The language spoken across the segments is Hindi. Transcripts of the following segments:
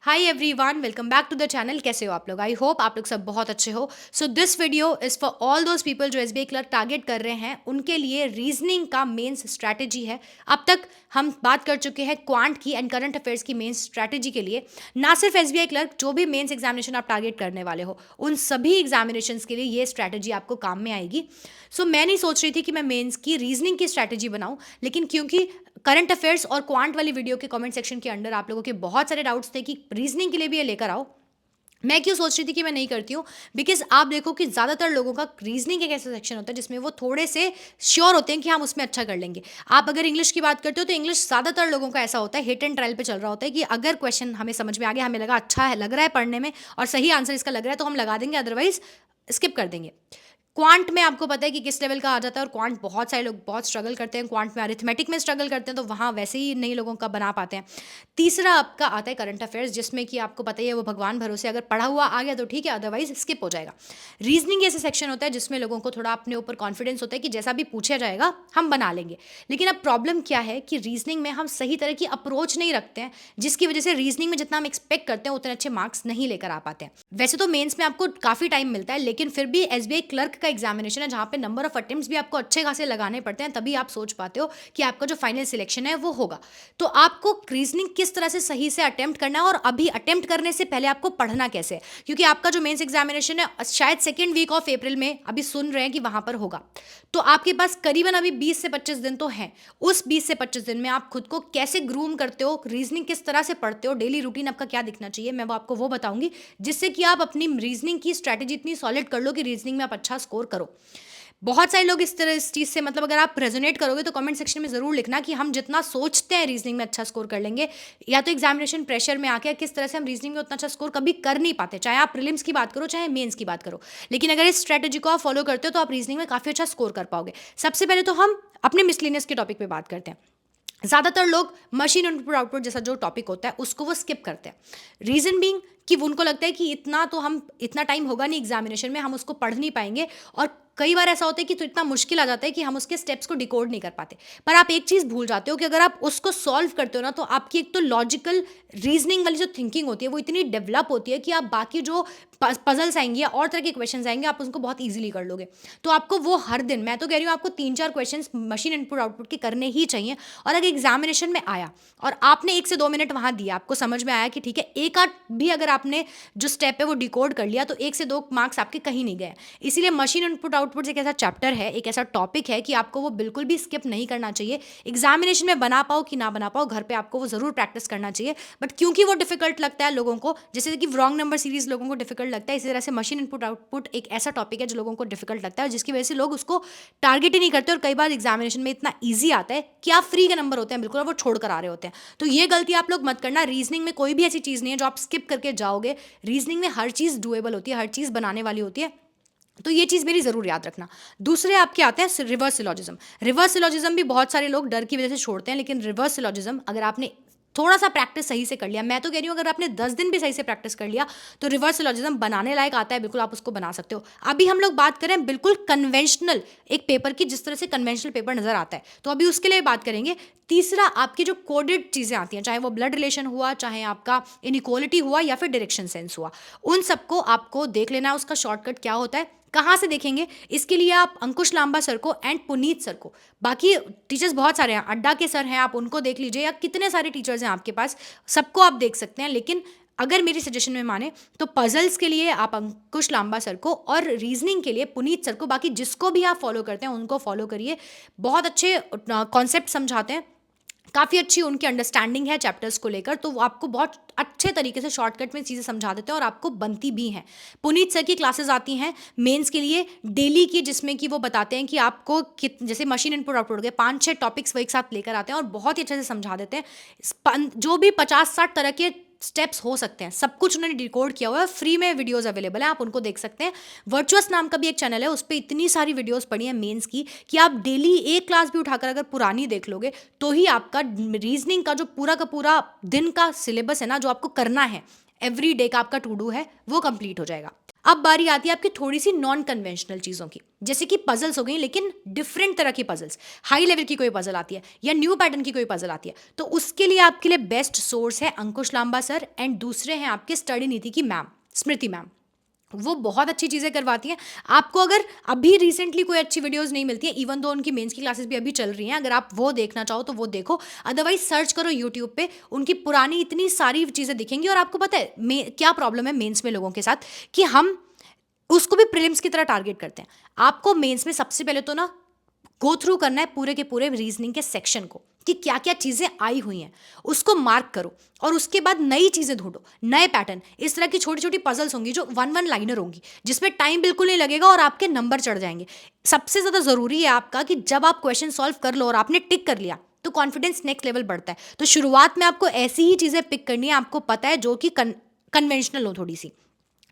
Hi everyone, welcome back to the channel. कैसे हो आप लोग? आई होप आप लोग सब बहुत अच्छे हो। So this video is for all those people जो एसबीआई क्लर्क टारगेट कर रहे हैं, उनके लिए रीजनिंग का मेंस स्ट्रैटेजी है। अब तक हम बात कर चुके हैं क्वांट की एंड करंट अफेयर्स की मेंस स्ट्रैटेजी के लिए। ना सिर्फ एसबीआई क्लर्क, जो भी मेंस एग्जामिनेशन आप टारगेट करने वाले हो, उन सभी एग्जामिनेशन के लिए ये स्ट्रैटेजी आपको काम में आएगी। सो मैं नहीं सोच रही थी कि मैं मेंस की रीजनिंग की स्ट्रैटेजी बनाऊं, लेकिन क्योंकि करंट अफेयर्स और क्वांट वाली वीडियो के कमेंट सेक्शन के अंडर आप लोगों के बहुत सारे डाउट्स थे कि रीजनिंग के लिए भी ये लेकर आओ। मैं क्यों सोच रही थी कि मैं नहीं करती हूँ? बिकॉज आप देखो कि ज़्यादातर लोगों का रीजनिंग एक ऐसा सेक्शन होता है जिसमें वो थोड़े से श्योर होते हैं कि हम उसमें अच्छा कर लेंगे। आप अगर इंग्लिश की बात करते हो तो इंग्लिश ज़्यादातर लोगों का ऐसा होता है, हिट एंड ट्रायल पे चल रहा होता है कि अगर क्वेश्चन हमें समझ में आ गया, हमें लगा अच्छा है, लग रहा है पढ़ने में और सही आंसर इसका लग रहा है, तो हम लगा देंगे, अदरवाइज स्किप कर देंगे। क्वांट में आपको पता है कि किस लेवल का आ जाता है, और क्वांट बहुत सारे लोग बहुत स्ट्रगल करते हैं, क्वांट में अरिथमेटिक में स्ट्रगल करते हैं, तो वहाँ वैसे ही नई लोगों का बना पाते हैं। तीसरा आपका आता है करंट अफेयर्स, जिसमें कि आपको पता ही है वो भगवान भरोसे, अगर पढ़ा हुआ आ गया तो ठीक है, अदरवाइज स्किप हो जाएगा। रीजनिंग ऐसे सेक्शन होता है जिसमें लोगों को थोड़ा अपने ऊपर कॉन्फिडेंस होता है कि जैसा भी पूछा जाएगा हम बना लेंगे। लेकिन अब प्रॉब्लम क्या है कि रीजनिंग में हम सही तरह की अप्रोच नहीं रखते हैं, जिसकी वजह से रीजनिंग में जितना हम एक्सपेक्ट करते हैं उतने अच्छे मार्क्स नहीं लेकर आ पाते हैं। वैसे तो मेंस में आपको काफ़ी टाइम मिलता है, लेकिन फिर भी एसबीआई क्लर्क का एग्जामिनेशन है जहाँ पे नंबर ऑफ अटेम्प्ट्स भी आपको अच्छे खासे लगाने पड़ते हैं, तभी आप सोच पाते हो कि आपका जो फाइनल सिलेक्शन है वो होगा। तो आपको रीजनिंग किस तरह से सही से अटेम्प्ट करना है, और अभी अटेम्प्ट करने से पहले आपको पढ़ना कैसे है, क्योंकि आपका जो मेंस एग्जामिनेशन है शायद सेकेंड वीक ऑफ अप्रैल में अभी सुन रहे हैं कि वहां पर होगा। तो आपके पास करीबन अभी 20 से 25 दिन तो हैं। उस 20 से 25 दिन में आप खुद को कैसे ग्रूम करते हो, रीजनिंग किस तरह से पढ़ते हो, डेली रूटीन आपका क्या दिखना चाहिए, मैं वो आपको वो बताऊंगी, जिससे कि आप अपनी रीजनिंग की स्ट्रैटेजी इतनी सॉलिड कर लो कि रीजनिंग में आप अच्छा स्कोर करो। बहुत सारे लोग इस तरह इस चीज़ से, मतलब अगर आप रेजोनेट करोगे तो कमेंट सेक्शन में ज़रूर लिखना कि हम जितना सोचते हैं रीजनिंग में अच्छा स्कोर कर लेंगे, या तो एग्जामिनेशन प्रेशर में आके किस तरह से हम रीजनिंग में उतना अच्छा स्कोर कभी कर नहीं पाते, चाहे आप प्रीलिम्स की बात करो चाहे मेंस की बात करो। लेकिन अगर इस स्ट्रेटेजी को आप फॉलो करते हो तो आप रीजनिंग में काफ़ी अच्छा स्कोर कर पाओगे। सबसे पहले तो हम अपने मिसलिनियस के टॉपिक पे बात करते हैं। ज़्यादातर लोग मशीन इनपुट आउटपुट जैसा जो टॉपिक होता है उसको वो स्किप करते हैं। रीज़न बीइंग कि उनको लगता है कि इतना टाइम होगा नहीं एग्जामिनेशन में, हम उसको पढ़ नहीं पाएंगे, और कई बार ऐसा होता है कि तो इतना मुश्किल आ जाता है कि हम उसके स्टेप्स को डिकोड नहीं कर पाते। पर आप एक चीज़ भूल जाते हो कि अगर आप उसको सॉल्व करते हो ना, तो आपकी एक तो लॉजिकल रीजनिंग वाली जो थिंकिंग होती है वो इतनी डेवलप होती है कि आप बाकी जो पजल्स आएंगे या और तरह के क्वेश्चन आएंगे आप उसको बहुत ईजिली कर लोगे। तो आपको वो हर दिन, मैं तो कह रही हूँ आपको 3-4 क्वेश्चन मशीन इनपुट आउटपुट के करने ही चाहिए। और अगर एग्जामिनेशन में आया और आपने 1 से 2 मिनट वहाँ दिया, आपको समझ में आया कि ठीक है, एक आध भी अगर आपने जो स्टेप है वो डिकोड कर लिया, तो 1 से 2 मार्क्स आपके कहीं नहीं गए। इसीलिए मशीन इनपुट आउटपुट एक ऐसा चैप्टर है, एक ऐसा टॉपिक है कि आपको वो बिल्कुल भी स्किप नहीं करना चाहिए। एग्जामिनेशन में बना पाओ कि ना बना पाओ, घर पे आपको वो जरूर प्रैक्टिस करना चाहिए। बट क्योंकि वो डिफिकल्ट लगता है लोगों को, जैसे कि रॉन्ग नंबर सीरीज लोगों को डिफिकल्ट लगता है, इसी तरह से मशीन इनपुट आउटपुट एक ऐसा टॉपिक है जो लोगों को डिफिकल्ट लगता है, जिसकी वजह से लोग उसको टारगेट ही नहीं करते, और कई बार एग्जामिनेशन में इतना ईजी आता है कि आप फ्री के नंबर होते हैं बिल्कुल, और वो छोड़ कर आ रहे होते हैं। तो ये गलती आप लोग मत करना। रीजनिंग में कोई भी ऐसी चीज़ नहीं है जो आप स्किप करके जाओगे। रीजनिंग में हर चीज़ डुएबल होती है, हर चीज़ बनाने वाली होती है। तो ये चीज़ मेरी ज़रूर याद रखना। दूसरे आपके आते हैं रिवर्स सिलोजिज्म। रिवर्स सिलोजिज्म भी बहुत सारे लोग डर की वजह से छोड़ते हैं, लेकिन रिवर्स सिलोजिज्म अगर आपने थोड़ा सा प्रैक्टिस सही से कर लिया, मैं तो कह रही हूँ अगर आपने 10 दिन भी सही से प्रैक्टिस कर लिया, तो रिवर्स सिलोजिज्म बनाने लायक आता है, बिल्कुल आप उसको बना सकते हो। अभी हम लोग बात करें बिल्कुल कन्वेंशनल एक पेपर की, जिस तरह से कन्वेंशनल पेपर नजर आता है, तो अभी उसके लिए बात करेंगे। तीसरा आपकी जो कोडेड चीज़ें आती हैं, चाहे वो ब्लड रिलेशन हुआ, चाहे आपका इनइक्वालिटी हुआ, या फिर डायरेक्शन सेंस हुआ, उन सबको आपको देख लेना है उसका शॉर्टकट क्या होता है। कहाँ से देखेंगे? इसके लिए आप अंकुश लांबा सर को एंड पुनीत सर को, बाकी टीचर्स बहुत सारे हैं, अड्डा के सर हैं, आप उनको देख लीजिए, या कितने सारे टीचर्स हैं आपके पास, सबको आप देख सकते हैं। लेकिन अगर मेरी सजेशन में माने तो पजल्स के लिए आप अंकुश लांबा सर को, और रीजनिंग के लिए पुनीत सर को, बाकी जिसको भी आप फॉलो करते हैं उनको फॉलो करिए। बहुत अच्छे कॉन्सेप्ट समझाते हैं, काफ़ी अच्छी उनकी अंडरस्टैंडिंग है चैप्टर्स को लेकर, तो वो आपको बहुत अच्छे तरीके से शॉर्टकट में चीज़ें समझा देते हैं और आपको बनती भी हैं। पुनीत सर की क्लासेस आती हैं मेंस के लिए डेली की, जिसमें कि वो बताते हैं कि आपको जैसे मशीन इनपुट आउटपुट के 5-6 टॉपिक्स वो एक साथ लेकर आते हैं और बहुत ही अच्छे से समझा देते हैं। जो भी 50-60 तरह के स्टेप्स हो सकते हैं, सब कुछ उन्होंने डिकोड किया हुआ है। फ्री में वीडियोस अवेलेबल हैं, आप उनको देख सकते हैं। वर्चुअस नाम का भी एक चैनल है, उस पर इतनी सारी वीडियोस पड़ी हैं मेंस की कि आप डेली एक क्लास भी उठाकर अगर पुरानी देख लोगे तो ही आपका रीजनिंग का जो पूरा का पूरा दिन का सिलेबस है ना, जो आपको करना है, एवरी डे का आपका टू डू है वो कंप्लीट हो जाएगा। अब बारी आती है आपकी थोड़ी सी नॉन कन्वेंशनल चीज़ों की, जैसे कि पजल्स हो गई, लेकिन डिफरेंट तरह की पजल्स। हाई लेवल की कोई पजल आती है या न्यू पैटर्न की कोई पजल आती है, तो उसके लिए आपके लिए बेस्ट सोर्स है अंकुश लांबा सर, एंड दूसरे हैं आपके स्टडी नीति की मैम स्मृति मैम। वो बहुत अच्छी चीज़ें करवाती हैं आपको। अगर अभी रिसेंटली कोई अच्छी वीडियोस नहीं मिलती हैं, इवन दो उनकी मेंस की क्लासेस भी अभी चल रही हैं, अगर आप वो देखना चाहो तो वो देखो, अदरवाइज सर्च करो यूट्यूब पे, उनकी पुरानी इतनी सारी चीज़ें दिखेंगी। और आपको पता है क्या प्रॉब्लम है मेंस में लोगों के साथ, कि हम उसको भी प्रीलिम्स की तरह टारगेट करते हैं। आपको मेंस में सबसे पहले तो ना गो थ्रू करना है पूरे के पूरे रीजनिंग के सेक्शन को, कि क्या क्या चीज़ें आई हुई हैं, उसको मार्क करो, और उसके बाद नई चीज़ें ढूंढो, नए पैटर्न। इस तरह की छोटी छोटी पजल्स होंगी जो वन वन लाइनर होंगी, जिसमें टाइम बिल्कुल नहीं लगेगा और आपके नंबर चढ़ जाएंगे। सबसे ज़्यादा ज़रूरी है आपका कि जब आप क्वेश्चन सॉल्व कर लो और आपने टिक कर लिया, तो कॉन्फिडेंस नेक्स्ट लेवल बढ़ता है। तो शुरुआत में आपको ऐसी ही चीज़ें पिक करनी है, आपको पता है, जो कि कन्वेंशनल हो थोड़ी सी।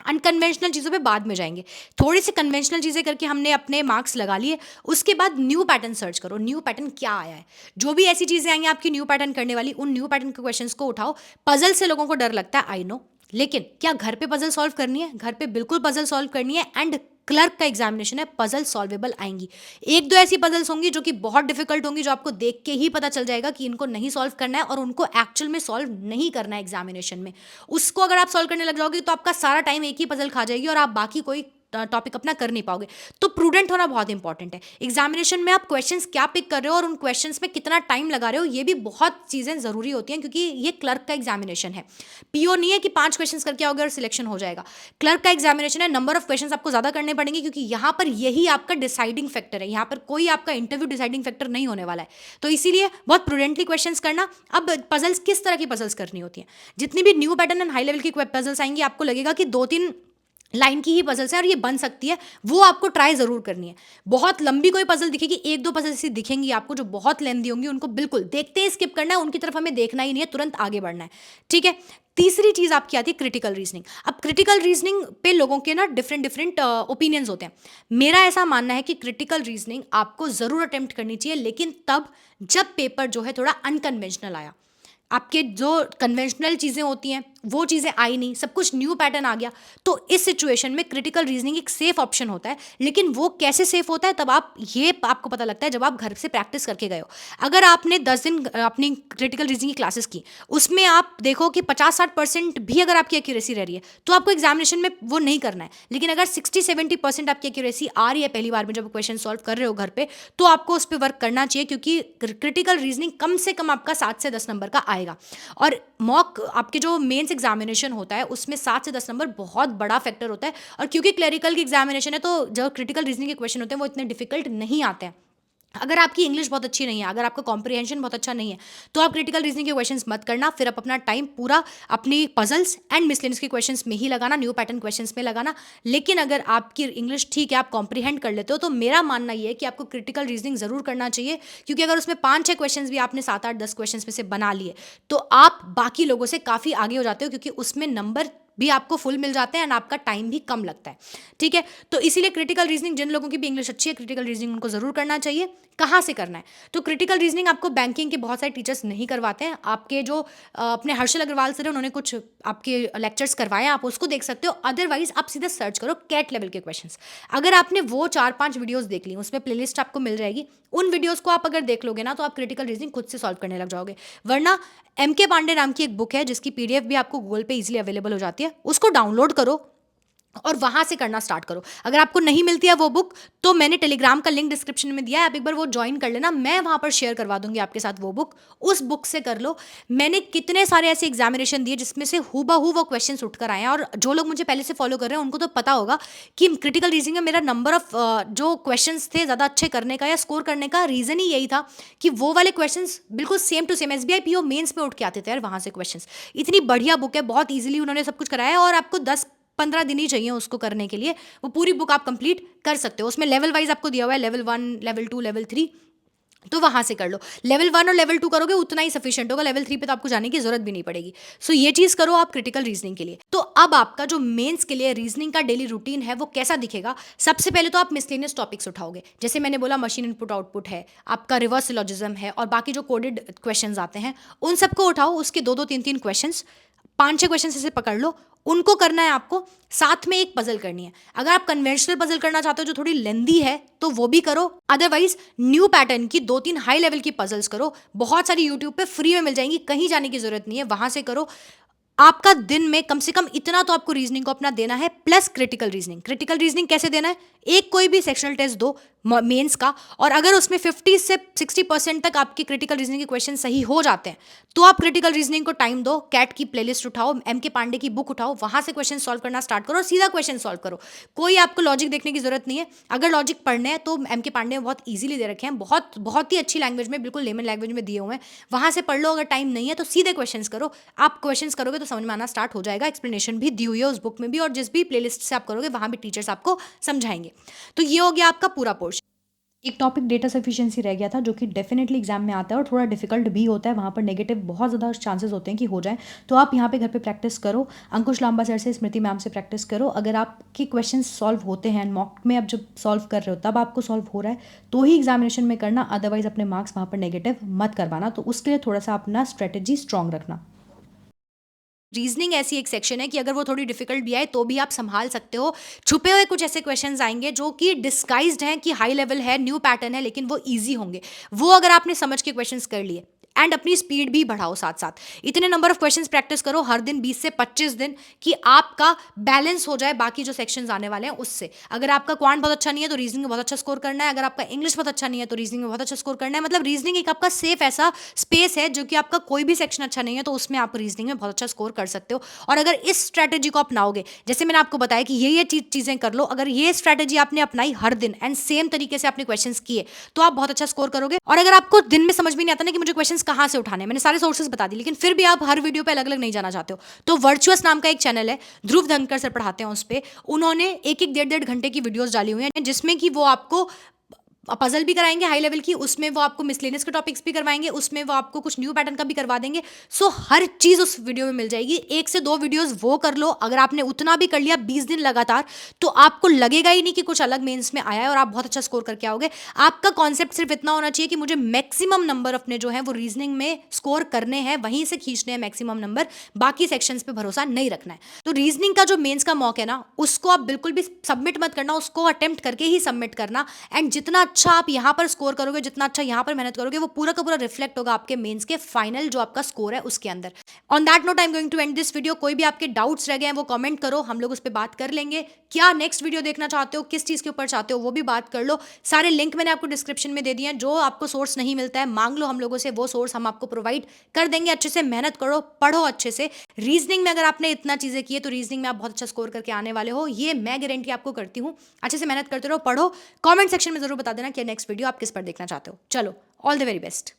अनकन्वेंशनल चीज़ों पे बाद में जाएंगे। थोड़ी सी कन्वेंशनल चीज़ें करके हमने अपने मार्क्स लगा लिए, उसके बाद न्यू पैटर्न सर्च करो, न्यू पैटर्न क्या आया है। जो भी ऐसी चीज़ें आएंगी आपकी न्यू पैटर्न करने वाली, उन न्यू पैटर्न के क्वेश्चंस को उठाओ। पजल से लोगों को डर लगता है, आई नो, लेकिन क्या घर पे पजल सॉल्व करनी है? घर पे बिल्कुल पजल सॉल्व करनी है। एंड क्लर्क का एग्जामिनेशन है, पजल सॉल्वेबल आएंगी। एक दो ऐसी पजल्स होंगी जो कि बहुत डिफिकल्ट होंगी, जो आपको देख के ही पता चल जाएगा कि इनको नहीं सॉल्व करना है और उनको एक्चुअल में सॉल्व नहीं करना है एग्जामिनेशन में। उसको अगर आप सॉल्व करने लग जाओगे तो आपका सारा टाइम एक ही पजल खा जाएगी और आप बाकी कोई टॉपिक अपना कर नहीं पाओगे। तो प्रूडेंट होना बहुत इंपॉर्टेंट है। एग्जामिनेशन में आप क्वेश्चंस क्या पिक कर रहे हो और उन क्वेश्चंस में कितना टाइम लगा रहे हो, ये भी बहुत चीज़ें ज़रूरी होती हैं, क्योंकि ये क्लर्क का एग्जामिनेशन है। पीओ नहीं है कि 5 क्वेश्चंस करके आओगे और सिलेक्शन हो जाएगा। क्लर्क का एग्जामिनेशन है, नंबर ऑफ क्वेश्चंस आपको ज़्यादा करने पड़ेंगे, क्योंकि यहाँ पर यही आपका डिसाइडिंग फैक्टर है। यहाँ पर कोई आपका इंटरव्यू डिसाइडिंग फैक्टर नहीं होने वाला है। तो इसीलिए बहुत प्रूडेंटली क्वेश्चंस करना। अब पजल्स किस तरह की पजल्स करनी होती हैं? जितनी भी new pattern and high level की पजल्स आएंगी, आपको लगेगा कि 2-3 लाइन की ही पजल्स है और ये बन सकती है, वो आपको ट्राई जरूर करनी है। बहुत लंबी कोई पजल दिखेगी, एक दो पजल ऐसी दिखेंगी आपको जो बहुत लेंदी होंगी, उनको बिल्कुल देखते ही स्किप करना है, उनकी तरफ हमें देखना ही नहीं है, तुरंत आगे बढ़ना है। ठीक है। तीसरी चीज आपकी आती है क्रिटिकल रीजनिंग। अब क्रिटिकल रीजनिंग पे लोगों के ना डिफरेंट डिफरेंट ओपिनियंस होते हैं। मेरा ऐसा मानना है कि क्रिटिकल रीजनिंग आपको जरूर अटेम्प्ट करनी चाहिए, लेकिन तब जब पेपर जो है थोड़ा अनकन्वेंशनल आया। आपके जो कन्वेंशनल चीज़ें होती हैं वो चीज़ें आई नहीं, सब कुछ न्यू पैटर्न आ गया, तो इस सिचुएशन में क्रिटिकल रीजनिंग एक सेफ ऑप्शन होता है। लेकिन वो कैसे सेफ होता है, तब आपको पता लगता है जब आप घर से प्रैक्टिस करके गए हो। अगर आपने 10 दिन अपनी क्रिटिकल रीजनिंग की क्लासेस की, उसमें आप देखो कि 50-60% भी अगर आपकी एक्यूरेसी रह रही है, तो आपको एग्जामिनेशन में वो नहीं करना है। लेकिन अगर 60-70% आपकी एक्यूरेसी आ रही है पहली बार में जब क्वेश्चन सॉल्व कर रहे हो घर पे, तो आपको उस पर वर्क करना चाहिए, क्योंकि क्रिटिकल रीजनिंग कम से कम आपका 7 से 10 नंबर का आएगा। और मॉक आपके जो मेंस एग्जामिनेशन होता है उसमें 7 से 10 नंबर बहुत बड़ा फैक्टर होता है। और क्योंकि क्लरिकल की एग्जामिनेशन है, तो जो क्रिटिकल रीजनिंग के क्वेश्चन होते हैं वो इतने डिफिकल्ट नहीं आते हैं। अगर आपकी इंग्लिश बहुत अच्छी नहीं है, अगर आपका कॉम्प्रिहेंशन बहुत अच्छा नहीं है, तो आप क्रिटिकल रीजनिंग के क्वेश्चंस मत करना। फिर आप अपना टाइम पूरा अपनी पजल्स एंड मिसलेनियस के क्वेश्चंस में ही लगाना, न्यू पैटर्न क्वेश्चंस में लगाना। लेकिन अगर आपकी इंग्लिश ठीक है, आप कॉम्प्रिहेंड कर लेते हो, तो मेरा मानना ये है कि आपको क्रिटिकल रीजनिंग जरूर करना चाहिए। क्योंकि अगर उसमें 5-6 क्वेश्चन भी आपने 7-8-10 क्वेश्चन में से बना लिए, तो आप बाकी लोगों से काफ़ी आगे हो जाते हो, क्योंकि उसमें नंबर भी आपको फुल मिल जाते हैं एंड आपका टाइम भी कम लगता है। ठीक है। तो इसीलिए क्रिटिकल रीजनिंग, जिन लोगों की भी इंग्लिश अच्छी है, क्रिटिकल रीजनिंग उनको जरूर करना चाहिए। कहाँ से करना है? तो क्रिटिकल रीजनिंग आपको बैंकिंग के बहुत सारे टीचर्स नहीं करवाते हैं। आपके जो अपने हर्षल अग्रवाल सर हैं, उन्होंने कुछ आपके लेक्चर्स करवाए, आप उसको देख सकते हो। अदरवाइज आप सीधे सर्च करो कैट लेवल के क्वेश्चंस। अगर आपने वो 4-5 वीडियोस देख ली, उसमें प्लेलिस्ट आपको मिल जाएगी, उन वीडियोस को आप अगर देख लोगे ना, तो आप क्रिटिकल रीजनिंग खुद से सॉल्व करने लग जाओगे। वरना MK पांडे नाम की एक बुक है, जिसकी PDF भी आपको गूगल पे इजीली अवेलेबल हो जाती है, उसको डाउनलोड करो और वहां से करना स्टार्ट करो। अगर आपको नहीं मिलती है वो बुक, तो मैंने टेलीग्राम का लिंक डिस्क्रिप्शन में दिया है, आप एक बार वो ज्वाइन कर लेना, मैं वहां पर शेयर करवा दूंगी आपके साथ वो बुक। उस बुक से कर लो। मैंने कितने सारे ऐसे एग्जामिनेशन दिए जिसमें से हूबहू वो क्वेश्चन उठ कर आए हैं। और जो लोग मुझे पहले से फॉलो कर रहे हैं उनको तो पता होगा कि क्रिटिकल रीजनिंग में मेरा नंबर ऑफ जो क्वेश्चन थे ज़्यादा अच्छे करने का या स्कोर करने का रीज़न ही यही था कि वो वाले क्वेश्चन बिल्कुल same to same SBI PO mains में उठ के आते थे यार वहाँ से क्वेश्चन। इतनी बढ़िया बुक है, बहुत ईजिली उन्होंने सब कुछ कराया है, और आपको 10-15 दिन ही चाहिए उसको करने के लिए। वो पूरी बुक आप कंप्लीट कर सकते हो। उसमें लेवल वाइज आपको दिया हुआ है, लेवल 1, लेवल 2, लेवल 3, तो वहां से कर लो। लेवल 1 और लेवल 2 करोगे उतना ही सफिशिएंट होगा, लेवल 3 पे तो आपको जाने की जरूरत भी नहीं पड़ेगी। सो ये चीज करो आप क्रिटिकल रीजनिंग के लिए। तो अब आपका जो मेंस के लिए रीजनिंग का डेली रूटीन है वो कैसा दिखेगा? सबसे पहले तो आप मिसलेनियस टॉपिक्स उठाओगे, जैसे मैंने बोला मशीन इनपुट आउटपुट है, आपका रिवर्स सिलोजिज्म है, और बाकी जो कोडेड क्वेश्चंस आते हैं उन सबको उठाओ। उसके 2-2, 3-3 क्वेश्चंस 5-6 क्वेश्चन ऐसे पकड़ लो, उनको करना है आपको, साथ में एक पजल करनी है। अगर आप कन्वेंशनल पजल करना चाहते हो जो थोड़ी लेंदी है तो वो भी करो, अदरवाइज न्यू पैटर्न की 2-3 हाई लेवल की पजल्स करो। बहुत सारी यूट्यूब पे फ्री में मिल जाएंगी, कहीं जाने की जरूरत नहीं है, वहां से करो। आपका दिन में कम से कम इतना तो आपको रीजनिंग को अपना देना है, plus critical reasoning. Critical reasoning कैसे देना है? एक कोई भी सेक्शनल टेस्ट दो मेंस का, और अगर उसमें 50 से 60% तक आपकी क्रिटिकल रीजनिंग के क्वेश्चन सही हो जाते हैं तो आप क्रिटिकल रीजनिंग को टाइम दो, कैट की प्लेलिस्ट उठाओ, एम के पांडे की बुक उठाओ, वहां से क्वेश्चन सॉल्व करना स्टार्ट करो, सीधा क्वेश्चन सॉल्व करो। कोई आपको लॉजिक देखने की जरूरत नहीं है। अगर लॉजिक पढ़ने हैं तो एम के पांडे बहुत ईजिली दे रखे हैं, बहुत बहुत ही अच्छी लैंग्वेज में, बिल्कुल लेमन लैंग्वेज में दिए हुए हैं, वहां से पढ़ लो। अगर टाइम नहीं है तो सीधे क्वेश्चन करो। आप क्वेश्चन करोगे तो समझ में आना स्टार्ट हो जाएगा। एक्सप्लेनेशन भी दी हुई है उस बुक में भी, और जिस भी प्लेलिस्ट से आप करोगे वहां भी टीचर्स आपको समझाएंगे। तो ये हो गया आपका पूरा पोर्शन। एक टॉपिक डेटा सफिशिएंसी रह गया था, जो कि डेफिनेटली एग्जाम में आता है और थोड़ा डिफिकल्ट भी होता है। वहाँ पर नेगेटिव बहुत ज़्यादा चांसेस होते हैं कि हो जाए, तो आप यहाँ पे घर पे प्रैक्टिस करो। अंकुश लांबा सर से, स्मृति मैम से प्रैक्टिस करो। अगर आपके क्वेश्चन सॉल्व होते हैं मॉक में, अब जब सॉल्व कर रहे हो तब आपको सॉल्व हो रहा है तो ही एग्जामिनेशन में करना, अदरवाइज अपने मार्क्स वहाँ पर नेगेटिव मत करवाना। तो उसके लिए थोड़ा सा अपना स्ट्रेटेजी स्ट्रॉन्ग रखना। रीजनिंग ऐसी एक सेक्शन है कि अगर वो थोड़ी डिफिकल्ट भी आए तो भी आप संभाल सकते हो। छुपे हुए कुछ ऐसे क्वेश्चंस आएंगे जो कि डिस्गाइज्ड हैं कि हाई लेवल है, न्यू पैटर्न है, लेकिन वो इजी होंगे। वो अगर आपने समझ के क्वेश्चंस कर लिए एंड अपनी स्पीड भी बढ़ाओ साथ साथ, इतने नंबर ऑफ क्वेश्चंस प्रैक्टिस करो हर दिन 20 से 25 दिन, कि आपका बैलेंस हो जाए बाकी जो सेक्शंस आने वाले हैं उससे। अगर आपका क्वांट बहुत अच्छा नहीं है तो रीजनिंग में बहुत अच्छा स्कोर करना है, अगर आपका इंग्लिश बहुत अच्छा नहीं है तो रीजनिंग में बहुत अच्छा स्कोर करना है। मतलब रीजनिंग एक आपका सेफ ऐसा स्पेस है जो कि आपका कोई भी सेक्शन अच्छा नहीं है तो उसमें आप रीजनिंग में बहुत अच्छा स्कोर कर सकते हो। और अगर इस स्ट्रैटेजी को अपनाओगे, जैसे मैंने आपको बताया कि ये चीजें कर लो, अगर ये स्ट्रैटेजी आपने अपनाई हर दिन एंड सेम तरीके से आपने क्वेश्चंस किए तो आप बहुत अच्छा स्कोर करोगे। और अगर आपको दिन में समझ में नहीं आता ना कि मुझे क्वेश्चंस कहां से उठाने, मैंने सारे सोर्सेज बता दी, लेकिन फिर भी आप हर वीडियो पे अलग अलग नहीं जाना चाहते हो, तो वर्चुअस नाम का एक चैनल है, ध्रुव धनकर सर पढ़ाते हैं उस पे। उन्होंने एक एक 1.5 घंटे की वीडियोस डाली हुई हैं, जिसमें कि वो आपको पजल भी कराएंगे हाई लेवल की, उसमें वो आपको मिसलेनियस के टॉपिक्स भी करवाएंगे, उसमें वो आपको कुछ न्यू पैटर्न का भी करवा देंगे। सो हर चीज उस वीडियो में मिल जाएगी। 1 से 2 वीडियोस वो कर लो। अगर आपने उतना भी कर लिया 20 दिन लगातार, तो आपको लगेगा ही नहीं कि कुछ अलग मेंस में आया है, और आप बहुत अच्छा स्कोर करके आओगे। आपका कॉन्सेप्ट सिर्फ इतना होना चाहिए कि मुझे मैक्सिमम नंबर अपने जो है वो रीजनिंग में स्कोर करने हैं, वहीं से खींचने हैं मैक्सिमम नंबर, बाकी सेक्शंस पे भरोसा नहीं रखना है। तो रीजनिंग का जो मेंस का मॉक है ना, उसको आप बिल्कुल भी सबमिट मत करना, उसको अटेम्प्ट करके ही सबमिट करना। एंड जितना अच्छा आप यहाँ पर स्कोर करोगे, जितना अच्छा यहाँ पर मेहनत करोगे, वो पूरा का पूरा रिफ्लेक्ट होगा आपके मेंस के फाइनल जो आपका स्कोर है उसके अंदर। On that note I am going to end this video. कोई भी आपके डाउट्स रह गए हैं वो कमेंट करो, हम लोग उस पर बात कर लेंगे। क्या नेक्स्ट वीडियो देखना चाहते हो, किस चीज के ऊपर चाहते हो, वो भी बात कर लो। सारे लिंक मैंने आपको डिस्क्रिप्शन में दे दिए हैं। जो आपको सोर्स नहीं मिलता है मांग लो हम लोगों से, वो सोर्स हम आपको प्रोवाइड कर देंगे। अच्छे से मेहनत करो, पढ़ो अच्छे से। रीजनिंग में अगर आपने इतना चीजें की है तो रीजनिंग में आप बहुत अच्छा स्कोर करके आने वाले हो, ये मैं गारंटी आपको करती हूँ। अच्छे से मेहनत करते रहो, पढ़ो। कमेंट सेक्शन में जरूर बता देना कि नेक्स्ट वीडियो आप किस पर देखना चाहते हो। चलो, ऑल द वेरी बेस्ट।